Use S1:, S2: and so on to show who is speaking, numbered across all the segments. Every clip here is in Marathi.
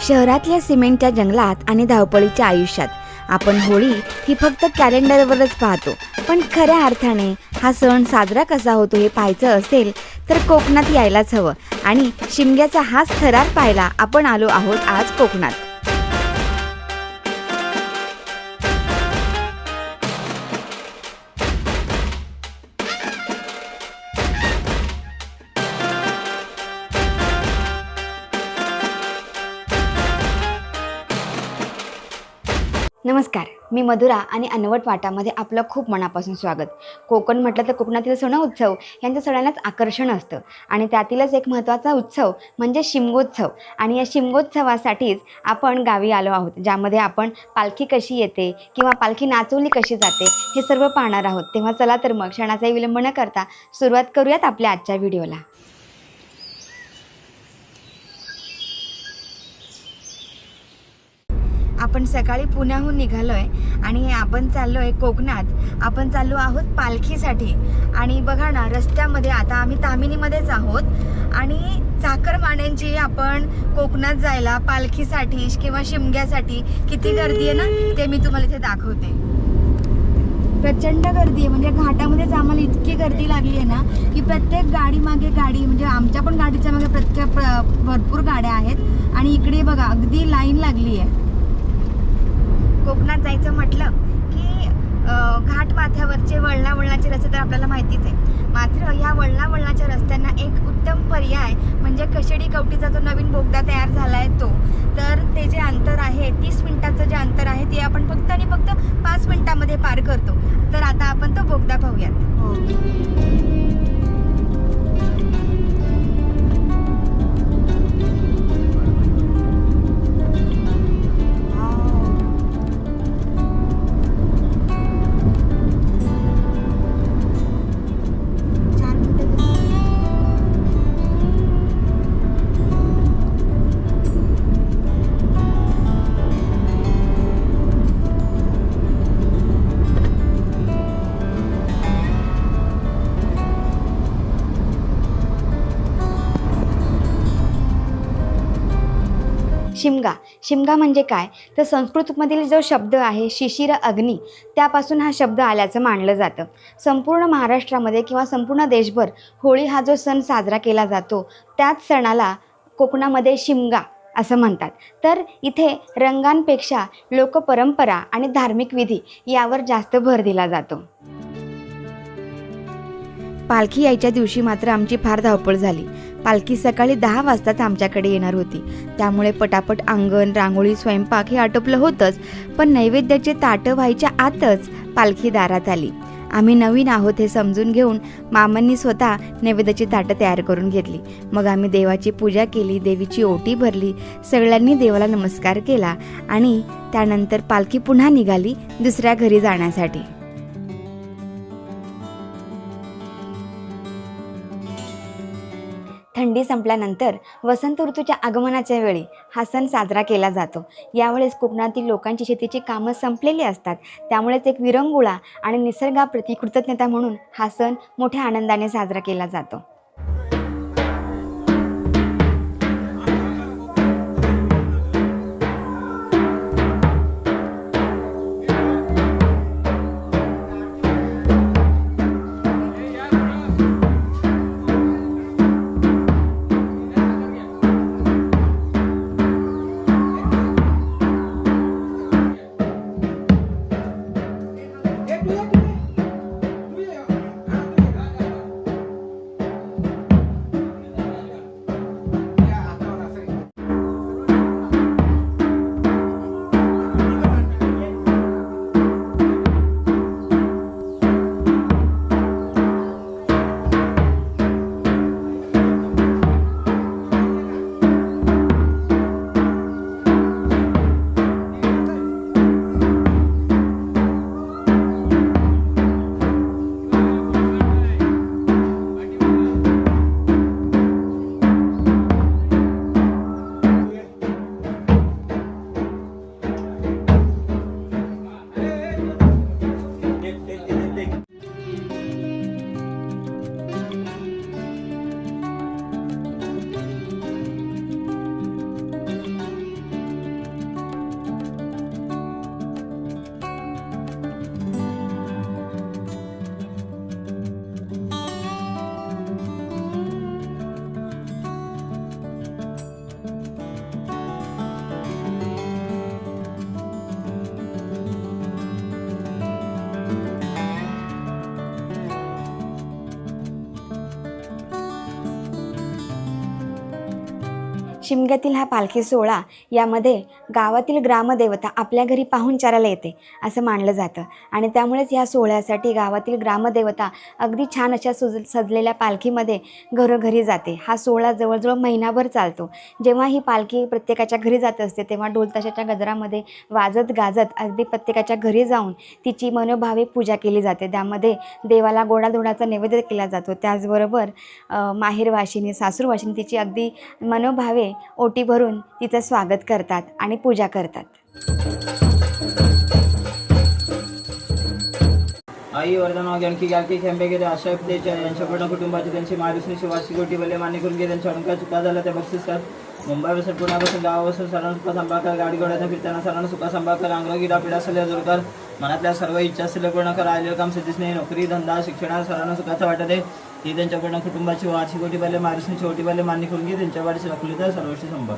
S1: शहरातल्या सिमेंटच्या जंगलात आणि धावपळीच्या आयुष्यात आपण होळी ही फक्त कॅलेंडरवरच पाहतो, पण खऱ्या अर्थाने हा सण साजरा कसा होतो हे पाहायचं असेल तर कोकणात यायलाच हवं. आणि शिमग्याचा हाच थरार पाहायला आपण आलो आहोत आज कोकणात. नमस्कार, मी मधुरा आणि अनवट वाटामध्ये आपलं खूप मनापासून स्वागत. कोकण म्हटलं तर कोकणातील सण उत्सव यांच्या सगळ्यांनाच आकर्षण असतं आणि त्यातीलच एक महत्त्वाचा उत्सव म्हणजे शिमगोत्सव. आणि या शिमगोत्सवासाठीच आपण गावी आलो आहोत, ज्यामध्ये आपण पालखी कशी येते किंवा पालखी नाचवली कशी जाते हे सर्व पाहणार आहोत. तेव्हा चला तर मग क्षणाचाही विलंब न करता सुरुवात करूयात आपल्या आजच्या व्हिडिओला. आपण सकाळी पुण्याहून निघालोय आणि आपण चाललोय कोकणात. आपण चाललो आहोत पालखीसाठी. आणि बघा ना, रस्त्यामध्ये आता आम्ही तामिनीमध्येच आहोत आणि चाकरमान्यांची आपण कोकणात जायला पालखीसाठी किंवा शिमग्यासाठी किती गर्दी आहे ना, ते मी तुम्हाला इथे दाखवते. प्रचंड गर्दी आहे, म्हणजे घाटामध्येच आम्हाला इतकी गर्दी लागली आहे ना की प्रत्येक गाडी मागे गाडी, म्हणजे आमच्या पण गाडीच्या मागे भरपूर गाड्या आहेत. आणि इकडे बघा अगदी लाईन लागली आहे. कोकणात जायचं म्हटलं की घाट माथ्यावरचे वळणावळणाचे रस्ते तर आपल्याला माहितीच आहे. मात्र ह्या वळणावळणाच्या रस्त्यांना एक उत्तम पर्याय म्हणजे कशेडी कवठीचा जो नवीन बोगदा तयार झाला आहे तो. तर ते जे अंतर आहे 30 मिनिटाचं जे अंतर आहे ते आपण फक्त आणि फक्त 5 मिनिटामध्ये पार करतो. तर आता आपण तो बोगदा पाहूयात. शिमगा म्हणजे काय तर संस्कृतमधील जो शब्द आहे शिशिर अग्नी, त्यापासून हा शब्द आल्याचं मानलं जातं. संपूर्ण महाराष्ट्रामध्ये किंवा संपूर्ण देशभर होळी हा जो सण साजरा केला जातो त्याच सणाला कोकणामध्ये शिमगा असं म्हणतात. तर इथे रंगांपेक्षा लोकपरंपरा आणि धार्मिक विधी यावर जास्त भर दिला जातो. पालखी यायच्या दिवशी मात्र आमची फार धावपळ झाली. पालखी सकाळी 10 वाजताच आमच्याकडे येणार होती, त्यामुळे पटापट अंगण, रांगोळी, स्वयंपाक हे आटोपलं होतंच. पण नैवेद्याचे ताटं व्हायच्या आतच पालखी दारात आली. आम्ही नवीन आहोत हे समजून घेऊन मामांनी स्वतः नैवेद्याची ताटं तयार करून घेतली. मग आम्ही देवाची पूजा केली, देवीची ओटी भरली, सगळ्यांनी देवाला नमस्कार केला आणि त्यानंतर पालखी पुन्हा निघाली दुसऱ्या घरी जाण्यासाठी. थंडी संपल्यानंतर वसंत ऋतूच्या आगमनाच्या वेळी हा सण साजरा केला जातो. यावेळेस कोकणातील लोकांची शेतीची कामं संपलेली असतात, त्यामुळेच एक विरंगुळा आणि निसर्गाप्रती कृतज्ञता म्हणून हा सण मोठ्या आनंदाने साजरा केला जातो. शिमग्यातील हा पालखी सोहळा यामध्ये गावातील ग्रामदेवता आपल्या घरी पाहुणचाराला येते असं मानलं जातं आणि त्यामुळेच ह्या सोहळ्यासाठी गावातील ग्रामदेवता अगदी छान अशा सजलेल्या पालखीमध्ये घरोघरी जाते. हा सोहळा जवळजवळ महिनाभर चालतो. जेव्हा ही पालखी प्रत्येकाच्या घरी जात असते तेव्हा ढोलताशाच्या गजरामध्ये वाजत गाजत अगदी प्रत्येकाच्या घरी जाऊन तिची मनोभावे पूजा केली जाते. त्यामध्ये देवाला गोडाधोडाचा नैवेद्य केला जातो. त्याचबरोबर माहेरवाशिनी सासूरवाशिनी तिची अगदी मनोभावे ओटी भरून तिचं स्वागत करतात आणि पूजा करतात.
S2: आई वर्धन गणकी गालकी खेंबेगिरी आशा त्यांच्या यांच्या पूर्ण कुटुंबाची त्यांची मारुसनीची वार्षिक गोटी बले मान्य करून घे. त्यांच्या अडंका चुका झाला त्या बक्षीस कर. मुंबईपासून पुण्यापासून गावापासून सर्वांना सुखा सांभाळकर. गाडी घोड्याचा फिरताना सर्वांना सुखा सांभाळकर. अंगरोगी पिढा असलेल्या दूर कर. मनातल्या सर्व इच्छा असलेल्या पूर्ण कर. आलेलं काम सिद्धीच नाही. नोकरी धंदा शिक्षणात सर्वांना सुखाचं वाटत आहे. ती त्यांच्या पूर्ण कुटुंबाची वार्षिक गोटी बले मारुसनीची ओटी बले मान्य करून घे. त्यांच्या वाढीची रखली तर सर्वशी संभाळ.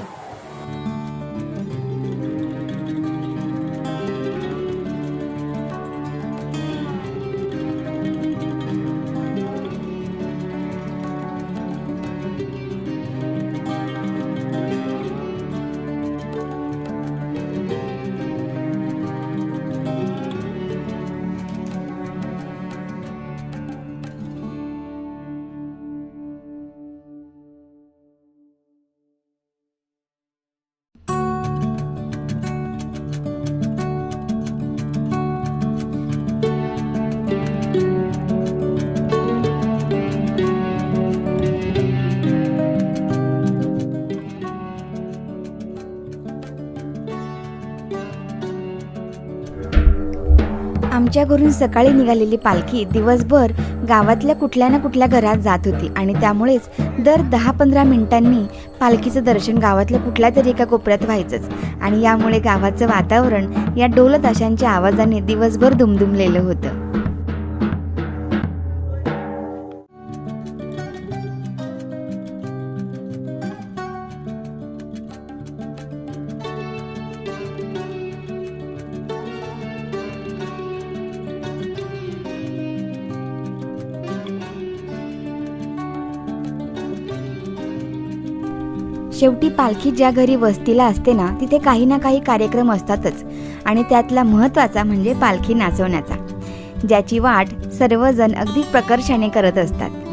S1: आमच्या घरून सकाळी निघालेली पालखी दिवसभर गावातल्या कुठल्या ना कुठल्या घरात जात होती आणि त्यामुळेच दर 10-15 मिनिटांनी पालखीचं दर्शन गावातल्या कुठल्या तरी एका कोपऱ्यात व्हायचंच आणि यामुळे गावाचं वातावरण या ढोलताशांच्या आवाजाने दिवसभर दुमदुमलेलं होतं. शेवटी पालखी ज्या घरी वस्तीला असते ना तिथे काही ना काही कार्यक्रम असतातच आणि त्यातला महत्त्वाचा म्हणजे पालखी नाचवण्याचा, ज्याची वाट सर्वजण अगदी प्रकर्षाने करत असतात.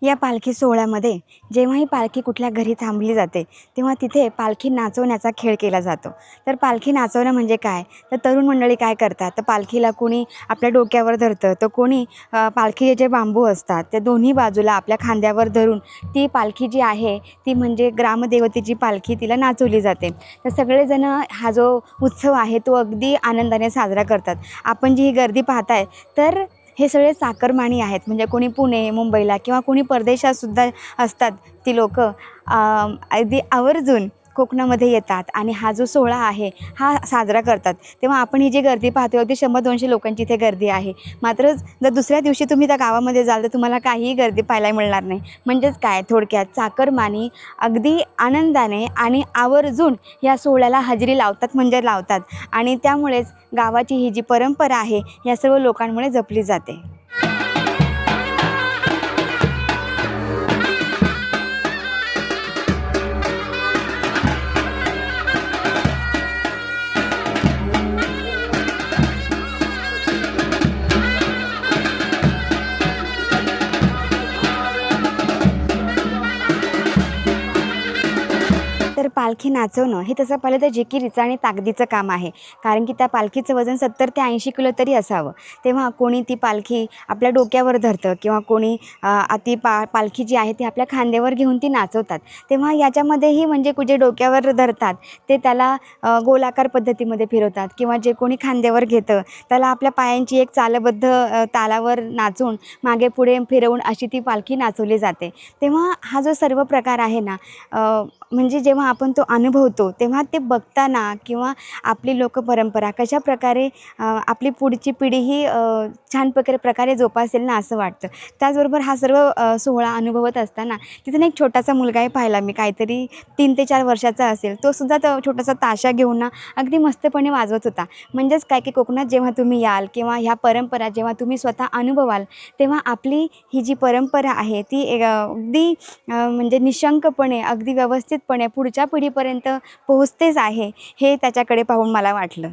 S1: या पालखी सोहळ्यामध्ये जेव्हा ही पालखी कुठल्या घरी थांबली जाते तेव्हा तिथे पालखी नाचवण्याचा खेळ केला जातो. तर पालखी नाचवणं म्हणजे काय, तर तरुण मंडळी काय करतात, तर पालखीला कोणी आपल्या डोक्यावर धरतं, तर कोणी पालखीचे जे बांबू असतात ते दोन्ही बाजूला आपल्या खांद्यावर धरून ती पालखी जी आहे ती म्हणजे ग्रामदेवतेची पालखी तिला नाचवली जाते. तर सगळेजण हा जो उत्सव आहे तो अगदी आनंदाने साजरा करतात. आपण जी ही गर्दी पाहताय तर हे सगळे चाकरमानी आहेत, म्हणजे कोणी पुणे मुंबईला किंवा कोणी परदेशातसुद्धा असतात ती लोकं अगदी आवर्जून कोकणामध्ये येतात आणि हा जो सोहळा आहे हा साजरा करतात. तेव्हा आपण ही जी गर्दी पाहतो अगदी 100-200 लोकांची इथे गर्दी आहे. मात्र जर दुसऱ्या दिवशी तुम्ही त्या गावामध्ये जाल तर तुम्हाला काहीही गर्दी पाहायला मिळणार नाही. म्हणजेच काय, थोडक्यात चाकरमानी अगदी आनंदाने आणि आवर्जून या सोहळ्याला हजेरी लावतात म्हणजे लावतात आणि त्यामुळेच गावाची ही जी परंपरा आहे या सर्व लोकांमुळे जपली जाते. पालखी नाचवणं हे तसं पाहिलं तर जिकिरीचं आणि ताकदीचं काम आहे. कारण की त्या पालखीचं वजन 70 ते 80 किलो तरी असावं. तेव्हा कोणी ती पालखी आपल्या डोक्यावर धरतं किंवा कोणी ती पालखी जी आहे ती आपल्या खांद्यावर घेऊन ती नाचवतात. तेव्हा याच्यामध्येही म्हणजे जे डोक्यावर धरतात ते त्याला गोलाकार पद्धतीमध्ये फिरवतात किंवा जे कोणी खांद्यावर घेतं त्याला आपल्या पायांची एक चालबद्ध तालावर नाचून मागे पुढे फिरवून अशी ती पालखी नाचवली जाते. तेव्हा हा जो सर्व प्रकार आहे ना, म्हणजे जेव्हा आपण तो अनुभवतो तेव्हा ते बघताना किंवा आपली लोकपरंपरा कशाप्रकारे आपली पुढची पिढीही छान प्रकारे जोपासेल ना असं वाटतं. त्याचबरोबर हा सर्व सोहळा अनुभवत असताना तिथून एक छोटासा मुलगाही पाहिला मी, काहीतरी 3 ते 4 वर्षाचा असेल. तो सुद्धा तो छोटासा ताशा घेऊन ना अगदी मस्तपणे वाजवत होता. म्हणजेच काय की कोकणात जेव्हा तुम्ही याल किंवा ह्या परंपरा जेव्हा तुम्ही स्वतः अनुभवाल तेव्हा आपली ही जी परंपरा आहे ती अगदी म्हणजे निशंकपणे अगदी व्यवस्थितपणे पुढच्या पिढीपर्यंत पोहोचतेच आहे, हे त्याच्याकडे पाहून मला वाटलं.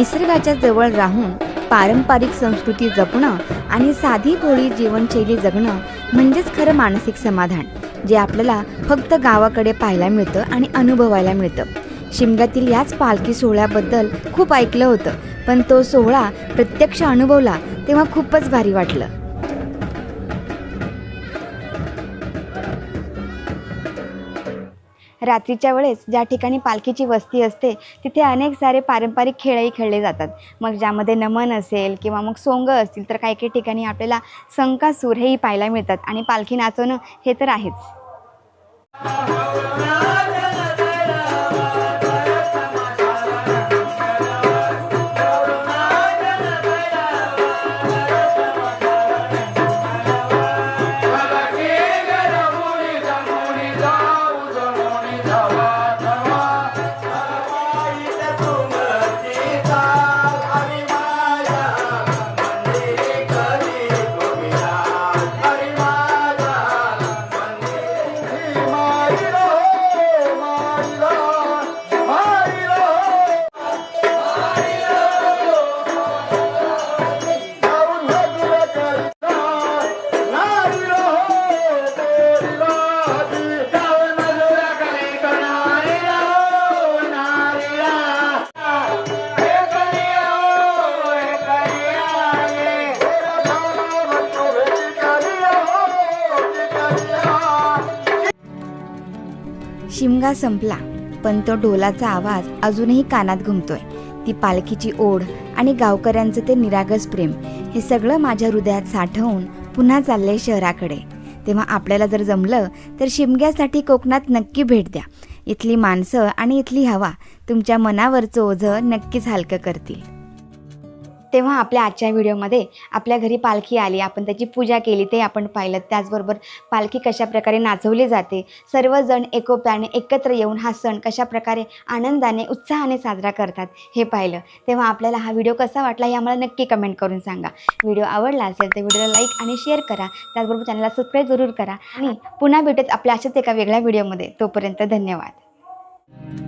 S1: निसर्गाच्या जवळ राहून पारंपरिक संस्कृती जपणं आणि साधी भोळी जीवनशैली जगणं म्हणजेच खरं मानसिक समाधान, जे आपल्याला फक्त गावाकडे पाहायला मिळतं आणि अनुभवायला मिळतं. शिमग्यातील याच पालखी सोहळ्याबद्दल खूप ऐकलं होतं, पण तो सोहळा प्रत्यक्ष अनुभवला तेव्हा खूपच भारी वाटलं. रात्रीच्या वेळेस ज्या ठिकाणी पालखीची वस्ती असते तिथे अनेक सारे पारंपरिक खेळही खेळले जातात. मग ज्यामध्ये नमन असेल किंवा मग सोंग असतील, तर काही काही ठिकाणी आपल्याला संकासूर हेही पाहायला मिळतात आणि पालखी नाचवणं हे तर आहेच. शिमगा संपला, पण तो ढोलाचा आवाज अजूनही कानात घुमतोय. ती पालखीची ओढ आणि गावकऱ्यांचं ते निरागस प्रेम, हे सगळं माझ्या हृदयात साठवून पुन्हा चाललंय शहराकडे. तेव्हा आपल्याला जर जमलं तर शिमग्यासाठी कोकणात नक्की भेट द्या. इथली माणसं आणि इथली हवा तुमच्या मनावरचं ओझं नक्कीच हलकं करतील. तेव्हा आपल्या आजच्या व्हिडिओमध्ये आपल्या घरी पालखी आली, आपण त्याची पूजा केली ते आपण पाहिलं. त्याचबरोबर पालखी कशाप्रकारे नाचवली जाते, सर्वजण एकोप्याने एकत्र येऊन हा सण कशाप्रकारे आनंदाने उत्साहाने साजरा करतात हे पाहिलं. तेव्हा आपल्याला हा व्हिडिओ कसा वाटला हे आम्हाला नक्की कमेंट करून सांगा. व्हिडिओ आवडला असेल तर व्हिडिओला लाईक आणि शेअर करा. त्याचबरोबर चॅनलला सबस्क्राईब जरूर करा आणि पुन्हा भेटत आपल्या अशाच एका वेगळ्या व्हिडिओमध्ये. तोपर्यंत धन्यवाद.